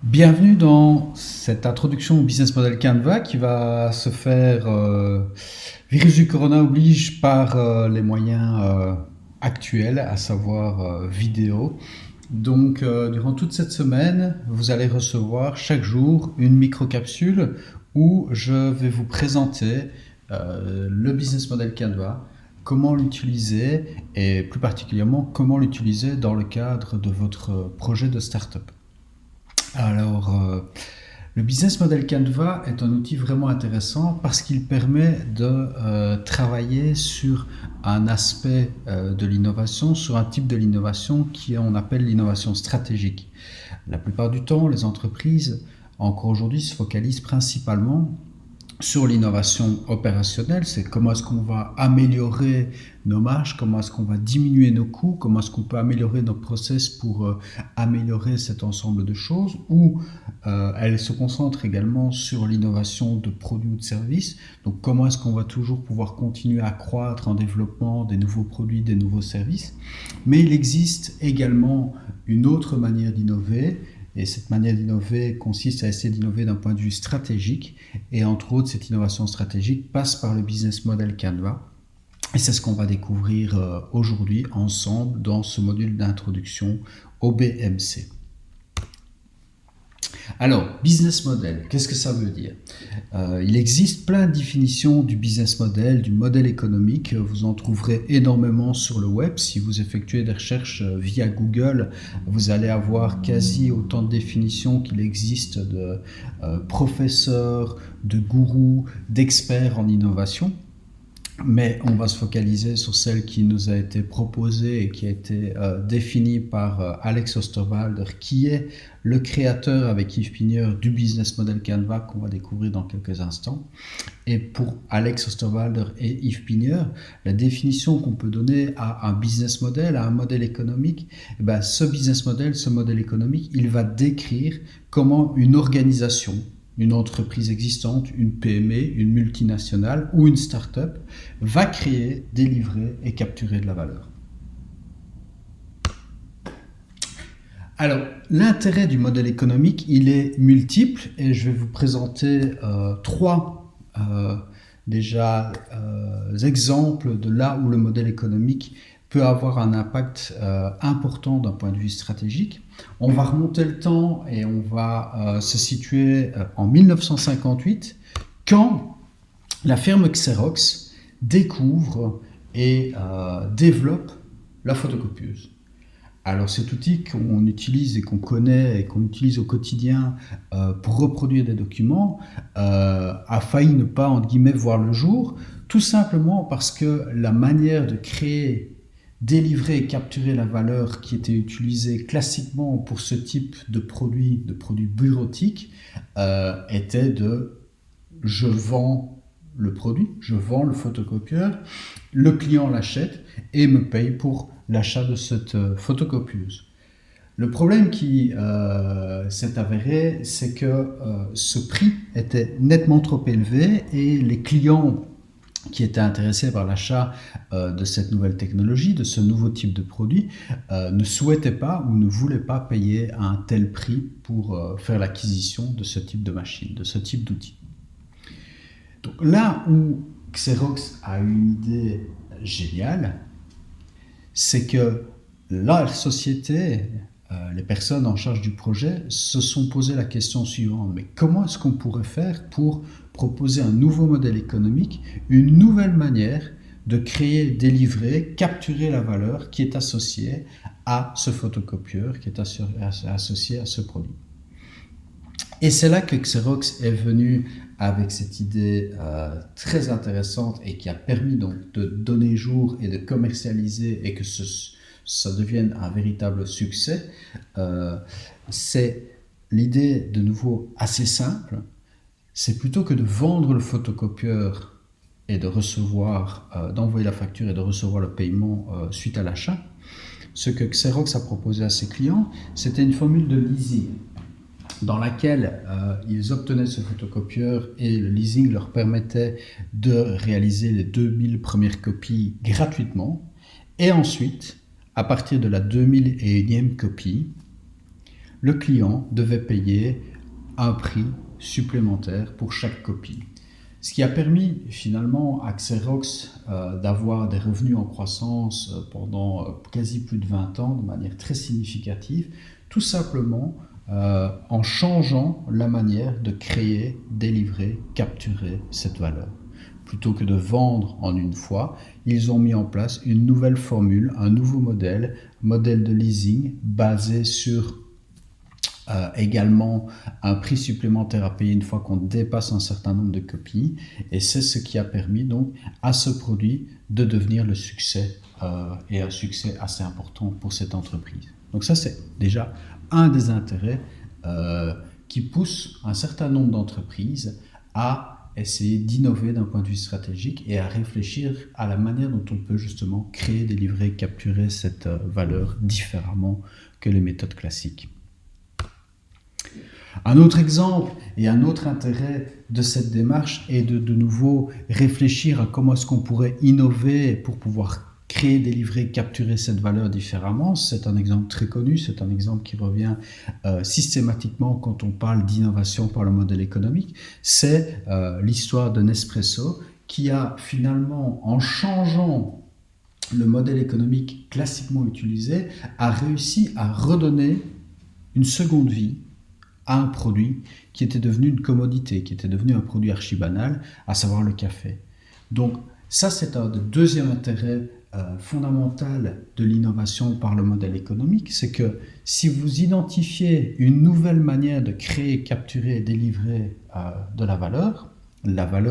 Bienvenue dans cette introduction au business model Canva qui va se faire, virus du corona oblige, par les moyens actuels, à savoir vidéo. Donc, durant toute cette semaine, vous allez recevoir chaque jour une micro-capsule où je vais vous présenter le business model Canva, comment l'utiliser et plus particulièrement comment l'utiliser dans le cadre de votre projet de start-up. Alors, le business model Canva est un outil vraiment intéressant parce qu'il permet de travailler sur un aspect de l'innovation, sur un type de l'innovation qu'on appelle l'innovation stratégique. La plupart du temps, les entreprises, encore aujourd'hui, se focalisent principalement sur l'innovation opérationnelle, c'est comment est-ce qu'on va améliorer nos marges, comment est-ce qu'on va diminuer nos coûts, comment est-ce qu'on peut améliorer nos process pour améliorer cet ensemble de choses, ou elle se concentre également sur l'innovation de produits ou de services, donc comment est-ce qu'on va toujours pouvoir continuer à croître en développement des nouveaux produits, des nouveaux services. Mais il existe également une autre manière d'innover. Et cette manière d'innover consiste à essayer d'innover d'un point de vue stratégique. Et entre autres, cette innovation stratégique passe par le business model Canva. Et c'est ce qu'on va découvrir aujourd'hui ensemble dans ce module d'introduction au BMC. Alors, business model, qu'est-ce que ça veut dire? Il existe plein de définitions du business model, du modèle économique. Vous en trouverez énormément sur le web. Si vous effectuez des recherches via Google, vous allez avoir quasi autant de définitions qu'il existe de professeurs, de gourous, d'experts en innovation. Mais on va se focaliser sur celle qui nous a été proposée et qui a été définie par Alex Osterwalder, qui est le créateur avec Yves Pigneur du business model Canva qu'on va découvrir dans quelques instants. Et pour Alex Osterwalder et Yves Pigneur, la définition qu'on peut donner à un business model, à un modèle économique, ce business model, ce modèle économique, il va décrire comment une organisation, une entreprise existante, une PME, une multinationale ou une start-up va créer, délivrer et capturer de la valeur. Alors, l'intérêt du modèle économique, il est multiple et je vais vous présenter trois exemples de là où le modèle économique peut avoir un impact important d'un point de vue stratégique. On va remonter le temps et on va se situer en 1958 quand la firme Xerox découvre et développe la photocopieuse. Alors cet outil qu'on utilise et qu'on connaît et qu'on utilise au quotidien pour reproduire des documents a failli ne pas, entre guillemets, voir le jour, tout simplement parce que la manière de créer, délivrer et capturer la valeur qui était utilisée classiquement pour ce type de produits bureautiques, était de je vends le produit, je vends le photocopieur, le client l'achète et me paye pour l'achat de cette photocopieuse. Le problème qui s'est avéré, c'est que ce prix était nettement trop élevé et les clients qui étaient intéressés par l'achat de cette nouvelle technologie, de ce nouveau type de produit, ne souhaitaient pas ou ne voulaient pas payer un tel prix pour faire l'acquisition de ce type de machine, de ce type d'outil. Donc là où Xerox a une idée géniale, c'est que la société, les personnes en charge du projet se sont posé la question suivante: mais comment est-ce qu'on pourrait faire pour proposer un nouveau modèle économique, une nouvelle manière de créer, délivrer, capturer la valeur qui est associée à ce photocopieur, qui est associée à ce produit. Et c'est là que Xerox est venu avec cette idée très intéressante et qui a permis donc de donner jour et de commercialiser et que ça devienne un véritable succès. C'est l'idée, de nouveau, assez simple. C'est plutôt que de vendre le photocopieur et de recevoir, d'envoyer la facture et de recevoir le paiement suite à l'achat, ce que Xerox a proposé à ses clients, c'était une formule de leasing dans laquelle ils obtenaient ce photocopieur et le leasing leur permettait de réaliser les 2000 premières copies gratuitement. Et ensuite, à partir de la 2001e copie, le client devait payer un prix supplémentaire pour chaque copie. Ce qui a permis finalement à Xerox d'avoir des revenus en croissance pendant quasi plus de 20 ans de manière très significative, tout simplement en changeant la manière de créer, délivrer, capturer cette valeur. Plutôt que de vendre en une fois, ils ont mis en place une nouvelle formule, un nouveau modèle de leasing basé sur également un prix supplémentaire à payer une fois qu'on dépasse un certain nombre de copies, et c'est ce qui a permis donc à ce produit de devenir le succès et un succès assez important pour cette entreprise. Donc ça, c'est déjà un des intérêts qui pousse un certain nombre d'entreprises à essayer d'innover d'un point de vue stratégique et à réfléchir à la manière dont on peut justement créer, délivrer, capturer cette valeur différemment que les méthodes classiques. Un autre exemple et un autre intérêt de cette démarche est de nouveau réfléchir à comment est-ce qu'on pourrait innover pour pouvoir créer, délivrer, capturer cette valeur différemment. C'est un exemple très connu, c'est un exemple qui revient systématiquement quand on parle d'innovation par le modèle économique. C'est l'histoire de Nespresso qui a finalement, en changeant le modèle économique classiquement utilisé, a réussi à redonner une seconde vie à un produit qui était devenu une commodité, qui était devenu un produit archi-banal, à savoir le café. Donc ça, c'est un deuxième intérêt fondamental de l'innovation par le modèle économique, c'est que si vous identifiez une nouvelle manière de créer, capturer et délivrer de la valeur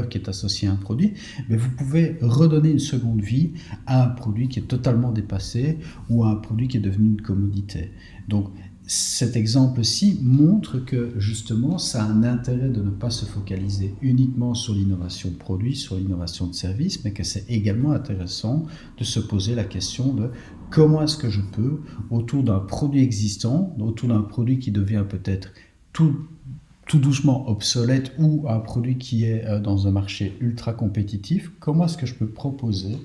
qui est associée à un produit, mais vous pouvez redonner une seconde vie à un produit qui est totalement dépassé ou à un produit qui est devenu une commodité. Donc cet exemple-ci montre que justement ça a un intérêt de ne pas se focaliser uniquement sur l'innovation de produit, sur l'innovation de service, mais que c'est également intéressant de se poser la question de comment est-ce que je peux, autour d'un produit existant, autour d'un produit qui devient peut-être tout doucement obsolète ou un produit qui est dans un marché ultra compétitif, comment est-ce que je peux proposer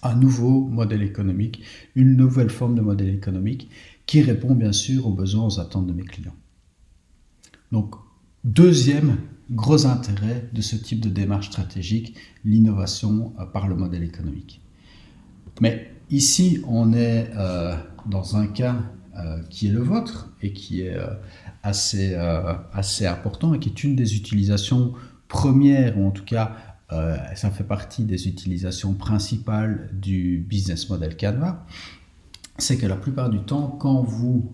un nouveau modèle économique, une nouvelle forme de modèle économique qui répond bien sûr aux besoins, aux attentes de mes clients. Donc, deuxième gros intérêt de ce type de démarche stratégique, l'innovation par le modèle économique. Mais ici, on est dans un cas qui est le vôtre et qui est assez important et qui est une des utilisations premières, ou en tout cas, ça fait partie des utilisations principales du business model Canva. C'est que la plupart du temps, quand vous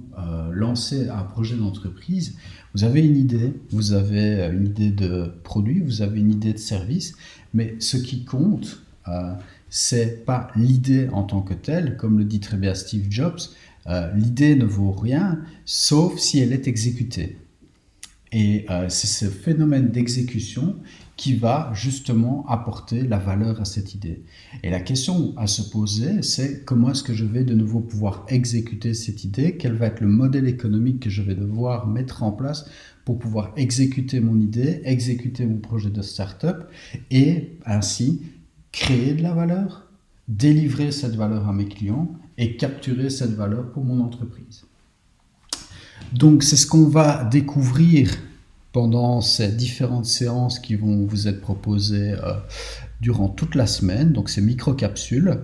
lancez un projet d'entreprise, vous avez une idée de produit, vous avez une idée de service, mais ce qui compte, c'est pas l'idée en tant que telle, comme le dit très bien Steve Jobs, l'idée ne vaut rien, sauf si elle est exécutée. Et c'est ce phénomène d'exécution qui va justement apporter la valeur à cette idée. Et la question à se poser, c'est comment est-ce que je vais de nouveau pouvoir exécuter cette idée? Quel va être le modèle économique que je vais devoir mettre en place pour pouvoir exécuter mon idée, exécuter mon projet de start-up et ainsi créer de la valeur, délivrer cette valeur à mes clients et capturer cette valeur pour mon entreprise. Donc c'est ce qu'on va découvrir pendant ces différentes séances qui vont vous être proposées durant toute la semaine. Donc ces micro-capsules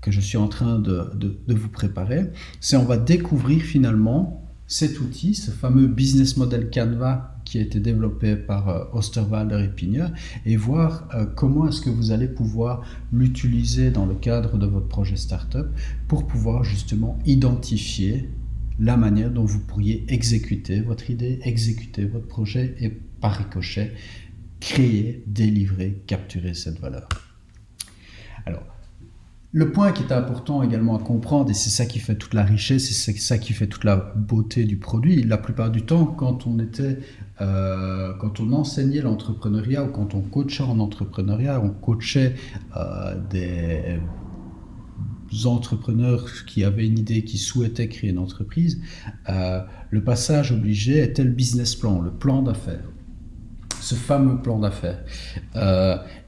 que je suis en train de vous préparer, c'est on va découvrir finalement cet outil, ce fameux business model Canva qui a été développé par Osterwalder et Pigneur, et voir comment est-ce que vous allez pouvoir l'utiliser dans le cadre de votre projet startup pour pouvoir justement identifier la manière dont vous pourriez exécuter votre idée, exécuter votre projet et par ricochet, créer, délivrer, capturer cette valeur. Alors, le point qui est important également à comprendre, et c'est ça qui fait toute la richesse, c'est ça qui fait toute la beauté du produit, la plupart du temps, quand on enseignait l'entrepreneuriat ou quand on coachait en entrepreneuriat, on coachait des entrepreneurs qui avaient une idée, qui souhaitaient créer une entreprise, le passage obligé était le business plan, le plan d'affaires. Ce fameux plan d'affaires.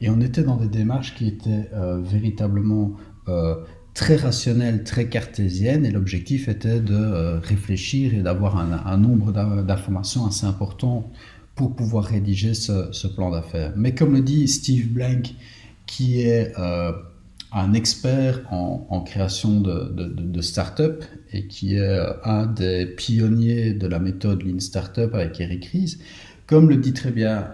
Et on était dans des démarches qui étaient véritablement très rationnelle, très cartésienne, et l'objectif était de réfléchir et d'avoir un nombre d'informations assez important pour pouvoir rédiger ce plan d'affaires. Mais comme le dit Steve Blank, qui est un expert en création de start-up et qui est un des pionniers de la méthode Lean Startup avec Eric Ries, comme le dit très bien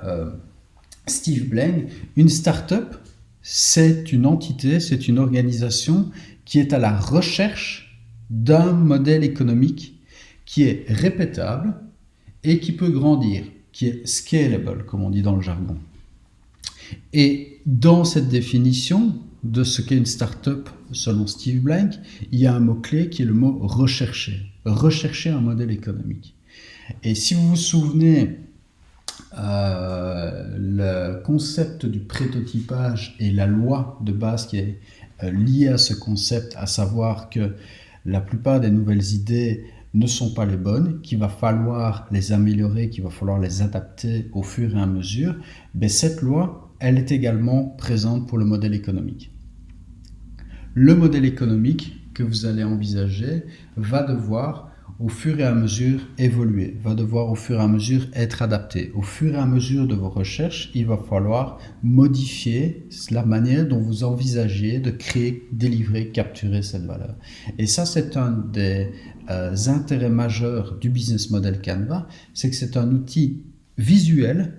Steve Blank, une start-up, c'est une entité, c'est une organisation qui est à la recherche d'un modèle économique qui est répétable et qui peut grandir, qui est scalable, comme on dit dans le jargon. Et dans cette définition de ce qu'est une start-up, selon Steve Blank, il y a un mot-clé qui est le mot rechercher. Rechercher un modèle économique. Et si vous vous souvenez, le concept du prototypage et la loi de base qui est liée à ce concept, à savoir que la plupart des nouvelles idées ne sont pas les bonnes, qu'il va falloir les améliorer, qu'il va falloir les adapter au fur et à mesure, mais cette loi, elle est également présente pour le modèle économique. Le modèle économique que vous allez envisager va devoir au fur et à mesure évoluer, va devoir au fur et à mesure être adapté. Au fur et à mesure de vos recherches, il va falloir modifier la manière dont vous envisagez de créer, délivrer, capturer cette valeur. Et ça, c'est un des intérêts majeurs du business model Canva, c'est que c'est un outil visuel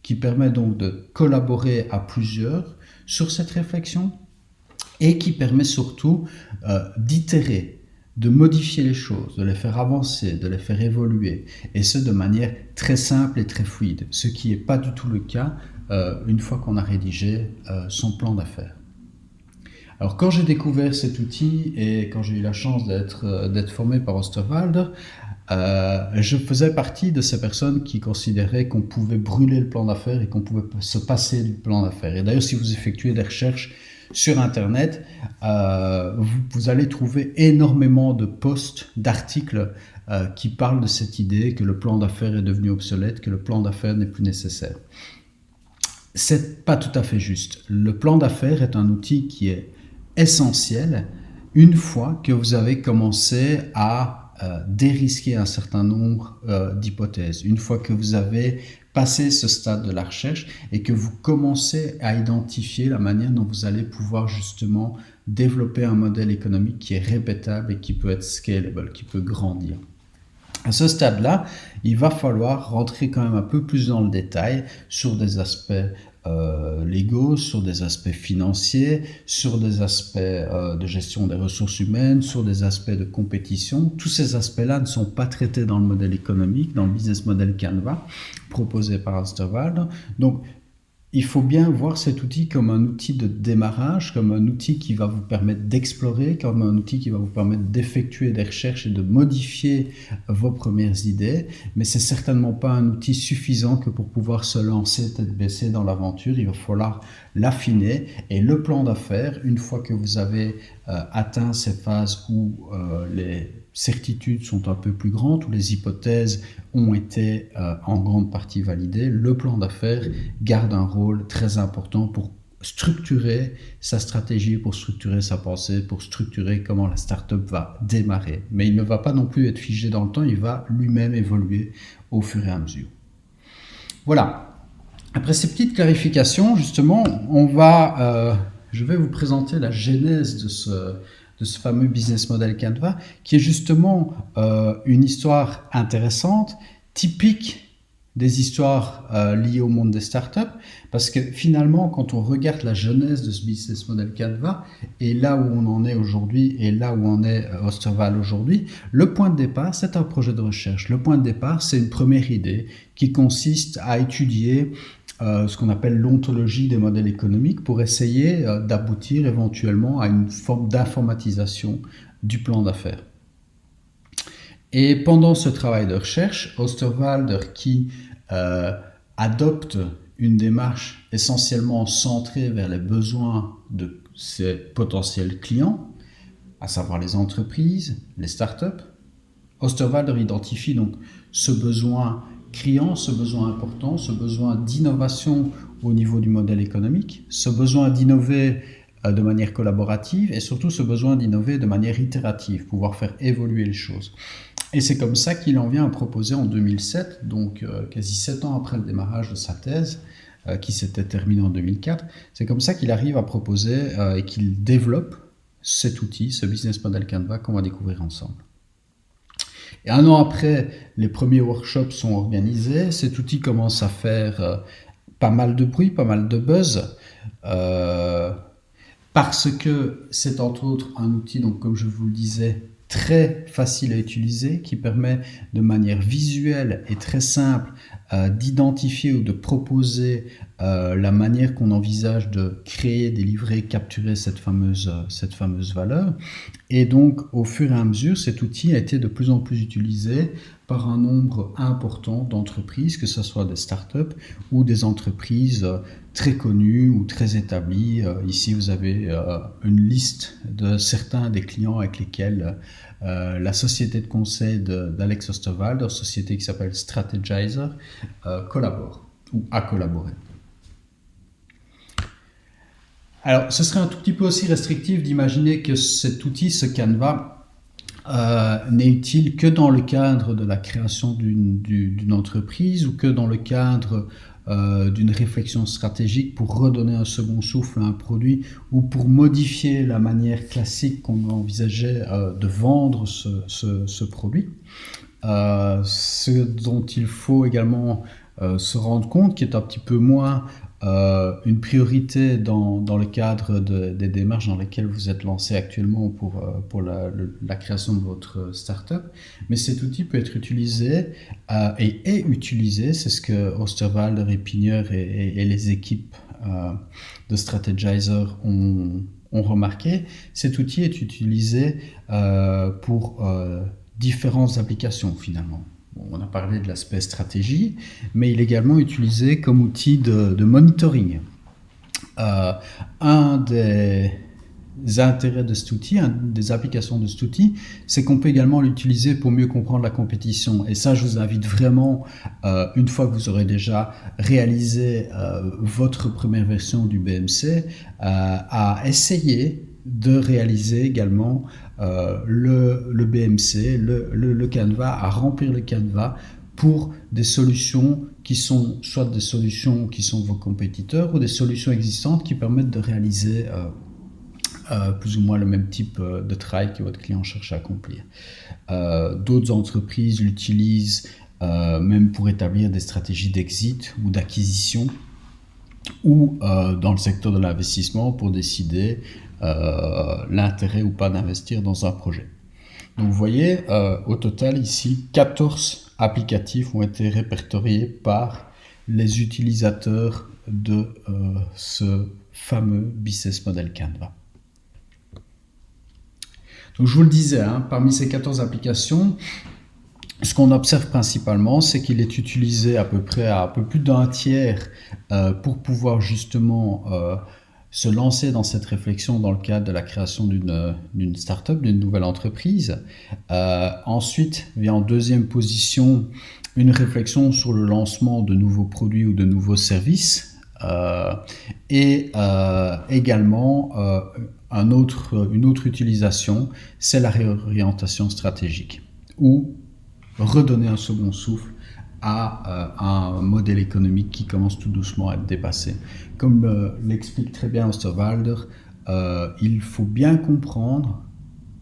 qui permet donc de collaborer à plusieurs sur cette réflexion et qui permet surtout d'itérer, de modifier les choses, de les faire avancer, de les faire évoluer, et ce de manière très simple et très fluide, ce qui n'est pas du tout le cas une fois qu'on a rédigé son plan d'affaires. Alors quand j'ai découvert cet outil et quand j'ai eu la chance d'être formé par Osterwalder, je faisais partie de ces personnes qui considéraient qu'on pouvait brûler le plan d'affaires et qu'on pouvait se passer du plan d'affaires. Et d'ailleurs, si vous effectuez des recherches sur Internet, vous allez trouver énormément de posts, d'articles qui parlent de cette idée que le plan d'affaires est devenu obsolète, que le plan d'affaires n'est plus nécessaire. C'est pas tout à fait juste. Le plan d'affaires est un outil qui est essentiel une fois que vous avez commencé à dérisquer un certain nombre d'hypothèses, une fois que vous avez passé ce stade de la recherche et que vous commencez à identifier la manière dont vous allez pouvoir justement développer un modèle économique qui est répétable et qui peut être scalable, qui peut grandir. À ce stade-là, il va falloir rentrer quand même un peu plus dans le détail sur des aspects légaux, sur des aspects financiers, sur des aspects de gestion des ressources humaines, sur des aspects de compétition. Tous ces aspects-là ne sont pas traités dans le modèle économique, dans le business model Canva proposé par Osterwalder. Donc, il faut bien voir cet outil comme un outil de démarrage, comme un outil qui va vous permettre d'explorer, comme un outil qui va vous permettre d'effectuer des recherches et de modifier vos premières idées. Mais c'est certainement pas un outil suffisant que pour pouvoir se lancer tête baissée dans l'aventure. Il va falloir l'affiner. Et le plan d'affaires, une fois que vous avez atteint ces phases où les certitudes sont un peu plus grandes, où les hypothèses ont été en grande partie validées, le plan d'affaires garde un rôle très important pour structurer sa stratégie, pour structurer sa pensée, pour structurer comment la startup va démarrer. Mais il ne va pas non plus être figé dans le temps, il va lui-même évoluer au fur et à mesure. Voilà. Après ces petites clarifications, justement, je vais vous présenter la genèse de ce fameux business model Canva, qui est justement une histoire intéressante, typique des histoires liées au monde des startups, parce que finalement, quand on regarde la genèse de ce business model Canva, et là où on en est aujourd'hui, et là où en est Osterwalder aujourd'hui, le point de départ, c'est un projet de recherche. Le point de départ, c'est une première idée qui consiste à étudier ce qu'on appelle l'ontologie des modèles économiques pour essayer d'aboutir éventuellement à une forme d'informatisation du plan d'affaires. Et pendant ce travail de recherche, Osterwalder, qui adopte une démarche essentiellement centrée vers les besoins de ses potentiels clients, à savoir les entreprises, les startups, Osterwalder identifie donc ce besoin criant, ce besoin important, ce besoin d'innovation au niveau du modèle économique, ce besoin d'innover de manière collaborative et surtout ce besoin d'innover de manière itérative, pouvoir faire évoluer les choses. Et c'est comme ça qu'il en vient à proposer en 2007, donc quasi 7 ans après le démarrage de sa thèse, qui s'était terminée en 2004, c'est comme ça qu'il arrive à proposer et qu'il développe cet outil, ce business model Canva qu'on va découvrir ensemble. Et 1 an après, les premiers workshops sont organisés, cet outil commence à faire pas mal de bruit, pas mal de buzz, parce que c'est entre autres un outil, donc comme je vous le disais, très facile à utiliser, qui permet de manière visuelle et très simple d'identifier ou de proposer la manière qu'on envisage de créer, délivrer, capturer cette fameuse valeur. Et donc, au fur et à mesure, cet outil a été de plus en plus utilisé par un nombre important d'entreprises, que ce soit des startups ou des entreprises très connues ou très établies. Ici, vous avez une liste de certains des clients avec lesquels la société de conseil d'Alex Osterwalder, société qui s'appelle Strategizer, collabore ou a collaboré. Alors, ce serait un tout petit peu aussi restrictif d'imaginer que cet outil, ce Canva, n'est utile que dans le cadre de la création d'une entreprise ou que dans le cadre d'une réflexion stratégique pour redonner un second souffle à un produit ou pour modifier la manière classique qu'on envisageait de vendre ce produit. Ce dont il faut également se rendre compte, qui est un petit peu moins une priorité dans le cadre des démarches dans lesquelles vous êtes lancé actuellement pour la création de votre startup. Mais cet outil peut être utilisé et est utilisé, c'est ce que Osterwalder et Pigner et les équipes de Strategizer ont remarqué. Cet outil est utilisé pour différentes applications finalement. On a parlé de l'aspect stratégie, mais il est également utilisé comme outil de monitoring. Un des intérêts de cet outil, une des applications de cet outil, c'est qu'on peut également l'utiliser pour mieux comprendre la compétition. Et ça, je vous invite vraiment, une fois que vous aurez déjà réalisé votre première version du BMC, à essayer de réaliser également le BMC, le Canva, à remplir le Canva pour des solutions qui sont soit des solutions qui sont vos compétiteurs ou des solutions existantes qui permettent de réaliser plus ou moins le même type de travail que votre client cherche à accomplir. D'autres entreprises l'utilisent même pour établir des stratégies d'exit ou d'acquisition ou dans le secteur de l'investissement pour décider l'intérêt ou pas d'investir dans un projet. Donc vous voyez, au total ici, 14 applicatifs ont été répertoriés par les utilisateurs de ce fameux business model Canva. Donc je vous le disais, parmi ces 14 applications, ce qu'on observe principalement, c'est qu'il est utilisé à peu près à un peu plus d'un tiers pour pouvoir justement se lancer dans cette réflexion dans le cadre de la création d'une start-up, d'une nouvelle entreprise. Ensuite vient en deuxième position une réflexion sur le lancement de nouveaux produits ou de nouveaux services. Et également une autre utilisation, c'est la réorientation stratégique ou redonner un second souffle à un modèle économique qui commence tout doucement à être dépassé. Comme l'explique très bien Osterwalder, il faut bien comprendre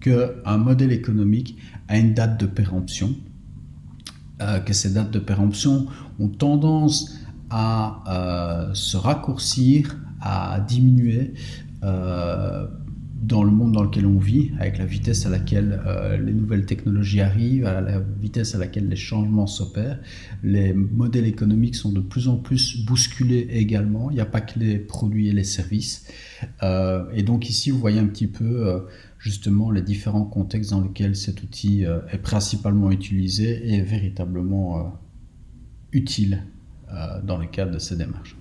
qu'un modèle économique a une date de péremption, que ces dates de péremption ont tendance à se raccourcir, à diminuer dans le monde dans lequel on vit, avec la vitesse à laquelle les nouvelles technologies arrivent, à la vitesse à laquelle les changements s'opèrent. Les modèles économiques sont de plus en plus bousculés également. Il n'y a pas que les produits et les services. Et donc ici, vous voyez un petit peu justement les différents contextes dans lesquels cet outil est principalement utilisé et est véritablement utile dans le cadre de ces démarches.